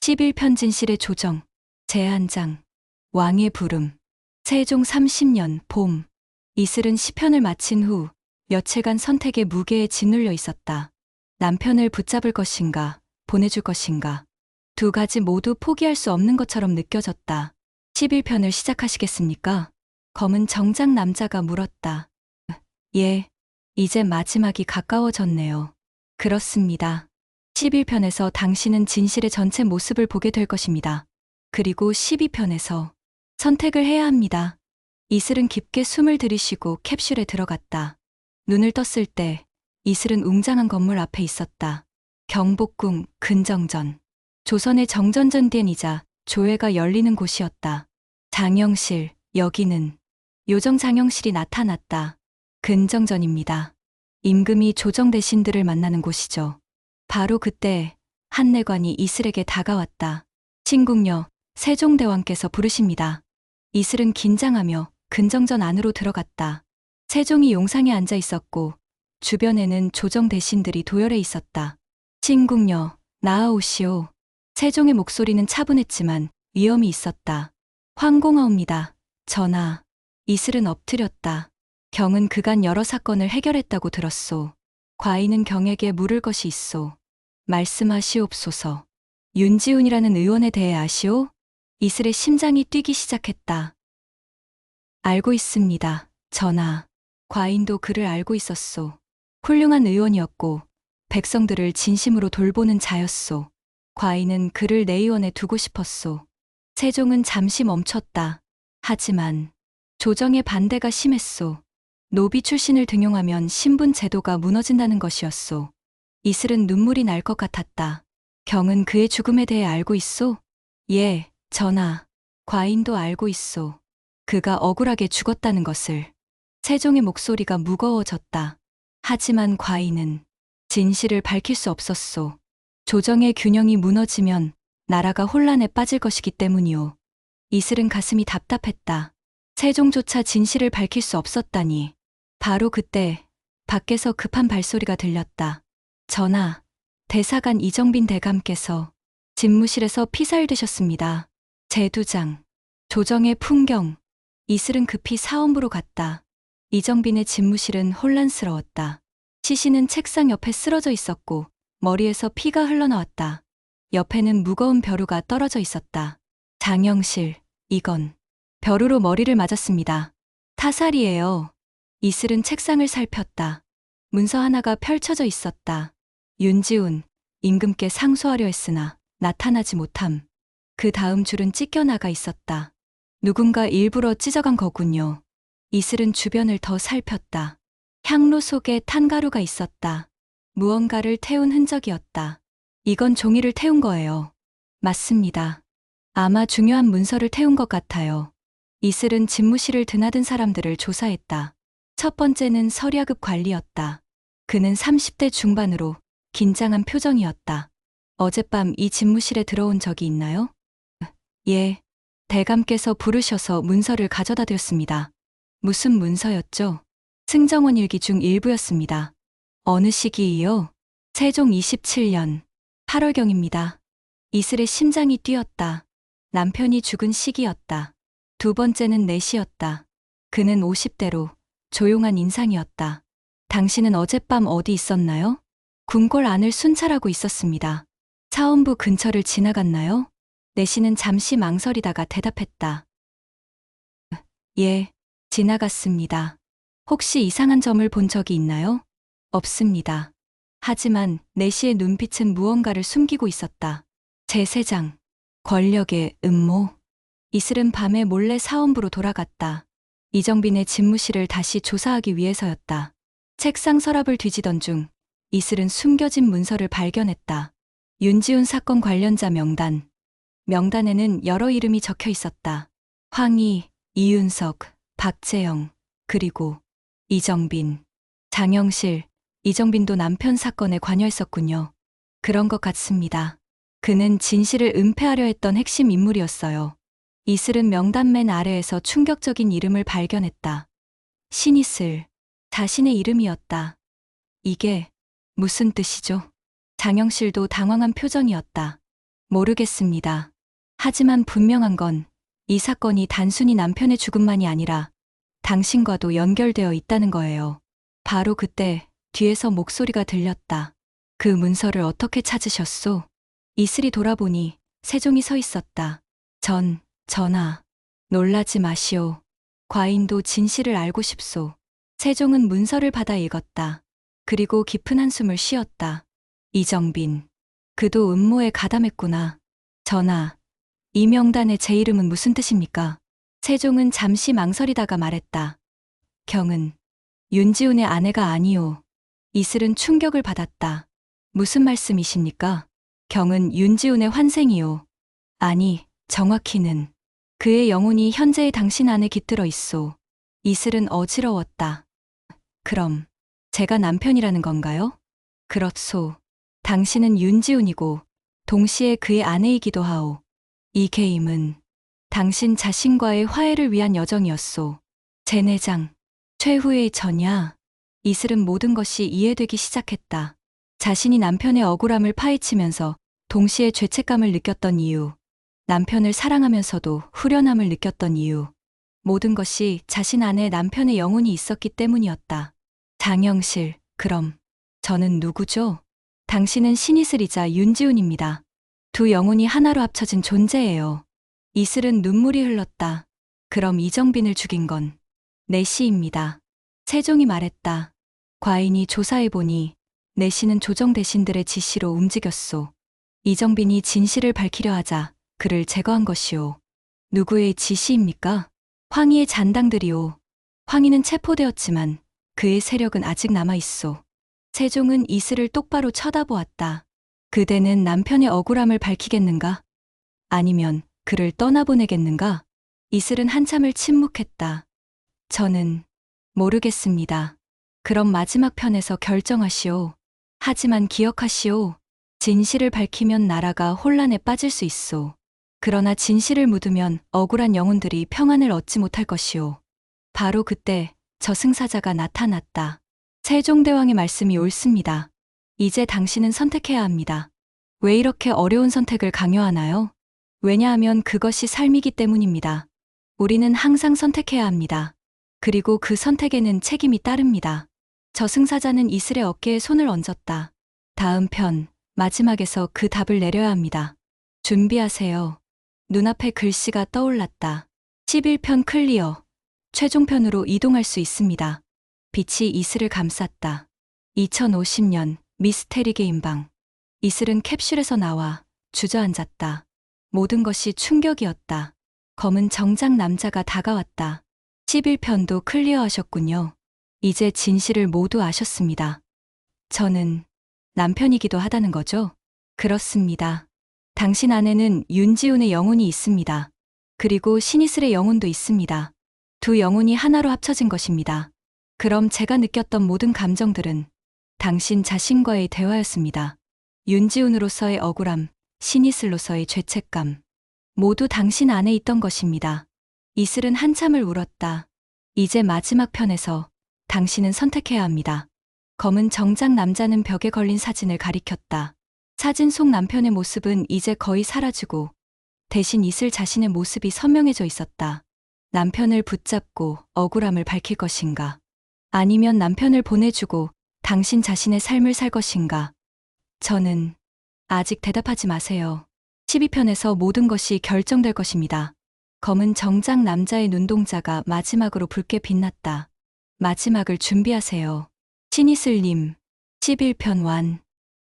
11편진실의 조정, 제한장, 왕의 부름, 세종 30년 봄. 이슬은 시편을 마친 후 며칠간 선택의 무게에 짓눌려 있었다. 남편을 붙잡을 것인가, 보내줄 것인가. 두 가지 모두 포기할 수 없는 것처럼 느껴졌다. 11편을 시작하시겠습니까? 검은 정장 남자가 물었다. 예, 이제 마지막이 가까워졌네요. 그렇습니다. 11편에서 당신은 진실의 전체 모습을 보게 될 것입니다. 그리고 12편에서 선택을 해야 합니다. 이슬은 깊게 숨을 들이쉬고 캡슐에 들어갔다. 눈을 떴을 때 이슬은 웅장한 건물 앞에 있었다. 경복궁 근정전. 조선의 정전전殿이자 조회가 열리는 곳이었다. 장영실, 여기는 요정 장영실이 나타났다. 근정전입니다. 임금이 조정 대신들을 만나는 곳이죠. 바로 그때 한내관이 이슬에게 다가왔다. 신궁녀, 세종대왕께서 부르십니다. 이슬은 긴장하며 근정전 안으로 들어갔다. 세종이 용상에 앉아 있었고 주변에는 조정 대신들이 도열해 있었다. 신궁녀, 나아오시오. 세종의 목소리는 차분했지만 위엄이 있었다. 황공하옵니다. 전하. 이슬은 엎드렸다. 경은 그간 여러 사건을 해결했다고 들었소. 과인은 경에게 물을 것이 있소. 말씀하시옵소서. 윤지훈이라는 의원에 대해 아시오? 이슬의 심장이 뛰기 시작했다. 알고 있습니다. 전하. 과인도 그를 알고 있었소. 훌륭한 의원이었고 백성들을 진심으로 돌보는 자였소. 과인은 그를 내 의원에 두고 싶었소. 세종은 잠시 멈췄다. 하지만 조정의 반대가 심했소. 노비 출신을 등용하면 신분 제도가 무너진다는 것이었소. 이슬은 눈물이 날 것 같았다. 경은 그의 죽음에 대해 알고 있소? 예, 전하. 과인도 알고 있소. 그가 억울하게 죽었다는 것을. 세종의 목소리가 무거워졌다. 하지만 과인은 진실을 밝힐 수 없었소. 조정의 균형이 무너지면 나라가 혼란에 빠질 것이기 때문이오. 이슬은 가슴이 답답했다. 세종조차 진실을 밝힐 수 없었다니. 바로 그때 밖에서 급한 발소리가 들렸다. 전하, 대사관 이정빈 대감께서 집무실에서 피살되셨습니다. 제두장, 조정의 풍경. 이슬은 급히 사원부로 갔다. 이정빈의 집무실은 혼란스러웠다. 시신은 책상 옆에 쓰러져 있었고 머리에서 피가 흘러나왔다. 옆에는 무거운 벼루가 떨어져 있었다. 장영실, 이건 벼루로 머리를 맞았습니다. 타살이에요. 이슬은 책상을 살폈다. 문서 하나가 펼쳐져 있었다. 윤지훈, 임금께 상소하려 했으나 나타나지 못함. 그 다음 줄은 찢겨나가 있었다. 누군가 일부러 찢어간 거군요. 이슬은 주변을 더 살폈다. 향로 속에 탄가루가 있었다. 무언가를 태운 흔적이었다. 이건 종이를 태운 거예요. 맞습니다. 아마 중요한 문서를 태운 것 같아요. 이슬은 집무실을 드나든 사람들을 조사했다. 첫 번째는 서리아급 관리였다. 그는 30대 중반으로 긴장한 표정이었다. 어젯밤 이 집무실에 들어온 적이 있나요? 예. 대감께서 부르셔서 문서를 가져다 드렸습니다. 무슨 문서였죠? 승정원 일기 중 일부였습니다. 어느 시기이요? 세종 27년 8월경입니다. 이슬의 심장이 뛰었다. 남편이 죽은 시기였다. 두 번째는 내시였다. 그는 50대로 조용한 인상이었다. 당신은 어젯밤 어디 있었나요? 궁궐 안을 순찰하고 있었습니다. 사원부 근처를 지나갔나요? 내시는 잠시 망설이다가 대답했다. 예, 지나갔습니다. 혹시 이상한 점을 본 적이 있나요? 없습니다. 하지만 내시의 눈빛은 무언가를 숨기고 있었다. 제세장, 권력의 음모. 이슬은 밤에 몰래 사원부로 돌아갔다. 이정빈의 집무실을 다시 조사하기 위해서였다. 책상 서랍을 뒤지던 중 이슬은 숨겨진 문서를 발견했다. 윤지훈 사건 관련자 명단. 명단에는 여러 이름이 적혀 있었다. 황희, 이윤석, 박재영, 그리고 이정빈, 장영실. 이정빈도 남편 사건에 관여했었군요. 그런 것 같습니다. 그는 진실을 은폐하려 했던 핵심 인물이었어요. 이슬은 명단 맨 아래에서 충격적인 이름을 발견했다. 신이슬, 자신의 이름이었다. 이게 무슨 뜻이죠? 장영실도 당황한 표정이었다. 모르겠습니다. 하지만 분명한 건 이 사건이 단순히 남편의 죽음만이 아니라 당신과도 연결되어 있다는 거예요. 바로 그때 뒤에서 목소리가 들렸다. 그 문서를 어떻게 찾으셨소? 이슬이 돌아보니 세종이 서 있었다. 전하. 놀라지 마시오. 과인도 진실을 알고 싶소. 세종은 문서를 받아 읽었다. 그리고 깊은 한숨을 쉬었다. 이정빈. 그도 음모에 가담했구나. 전하, 이 명단의 제 이름은 무슨 뜻입니까? 세종은 잠시 망설이다가 말했다. 경은 윤지훈의 아내가 아니오. 이슬은 충격을 받았다. 무슨 말씀이십니까? 경은 윤지훈의 환생이오. 아니, 정확히는 그의 영혼이 현재의 당신 안에 깃들어 있소. 이슬은 어지러웠다. 그럼 제가 남편이라는 건가요? 그렇소. 당신은 윤지훈이고 동시에 그의 아내이기도 하오. 이 게임은 당신 자신과의 화해를 위한 여정이었소. 제내장, 최후의 전야. 이슬은 모든 것이 이해되기 시작했다. 자신이 남편의 억울함을 파헤치면서 동시에 죄책감을 느꼈던 이유, 남편을 사랑하면서도 후련함을 느꼈던 이유, 모든 것이 자신 안에 남편의 영혼이 있었기 때문이었다. 장영실, 그럼 저는 누구죠? 당신은 신이슬이자 윤지훈입니다. 두 영혼이 하나로 합쳐진 존재예요. 이슬은 눈물이 흘렀다. 그럼 이정빈을 죽인 건 내시입니다. 세종이 말했다. 과인이 조사해보니 내시는 조정 대신들의 지시로 움직였소. 이정빈이 진실을 밝히려 하자 그를 제거한 것이오. 누구의 지시입니까? 황희의 잔당들이오. 황희는 체포되었지만 그의 세력은 아직 남아있소. 세종은 이슬을 똑바로 쳐다보았다. 그대는 남편의 억울함을 밝히겠는가? 아니면 그를 떠나보내겠는가? 이슬은 한참을 침묵했다. 저는 모르겠습니다. 그럼 마지막 편에서 결정하시오. 하지만 기억하시오. 진실을 밝히면 나라가 혼란에 빠질 수 있소. 그러나 진실을 묻으면 억울한 영혼들이 평안을 얻지 못할 것이오. 바로 그때 저승사자가 나타났다. 세종대왕의 말씀이 옳습니다. 이제 당신은 선택해야 합니다. 왜 이렇게 어려운 선택을 강요하나요? 왜냐하면 그것이 삶이기 때문입니다. 우리는 항상 선택해야 합니다. 그리고 그 선택에는 책임이 따릅니다. 저승사자는 이슬의 어깨에 손을 얹었다. 다음 편, 마지막에서 그 답을 내려야 합니다. 준비하세요. 눈앞에 글씨가 떠올랐다. 11편 클리어. 최종편으로 이동할 수 있습니다. 빛이 이슬을 감쌌다. 2050년 미스테리 게임방. 이슬은 캡슐에서 나와 주저앉았다. 모든 것이 충격이었다. 검은 정장 남자가 다가왔다. 11편도 클리어하셨군요. 이제 진실을 모두 아셨습니다. 저는 남편이기도 하다는 거죠? 그렇습니다. 당신 안에는 윤지훈의 영혼이 있습니다. 그리고 신이슬의 영혼도 있습니다. 두 영혼이 하나로 합쳐진 것입니다. 그럼 제가 느꼈던 모든 감정들은 당신 자신과의 대화였습니다. 윤지훈으로서의 억울함, 신이슬로서의 죄책감, 모두 당신 안에 있던 것입니다. 이슬은 한참을 울었다. 이제 마지막 편에서 당신은 선택해야 합니다. 검은 정장 남자는 벽에 걸린 사진을 가리켰다. 사진 속 남편의 모습은 이제 거의 사라지고 대신 이슬 자신의 모습이 선명해져 있었다. 남편을 붙잡고 억울함을 밝힐 것인가? 아니면 남편을 보내주고 당신 자신의 삶을 살 것인가? 저는 아직 대답하지 마세요. 12편에서 모든 것이 결정될 것입니다. 검은 정장 남자의 눈동자가 마지막으로 붉게 빛났다. 마지막을 준비하세요. 신이슬님, 11편 완.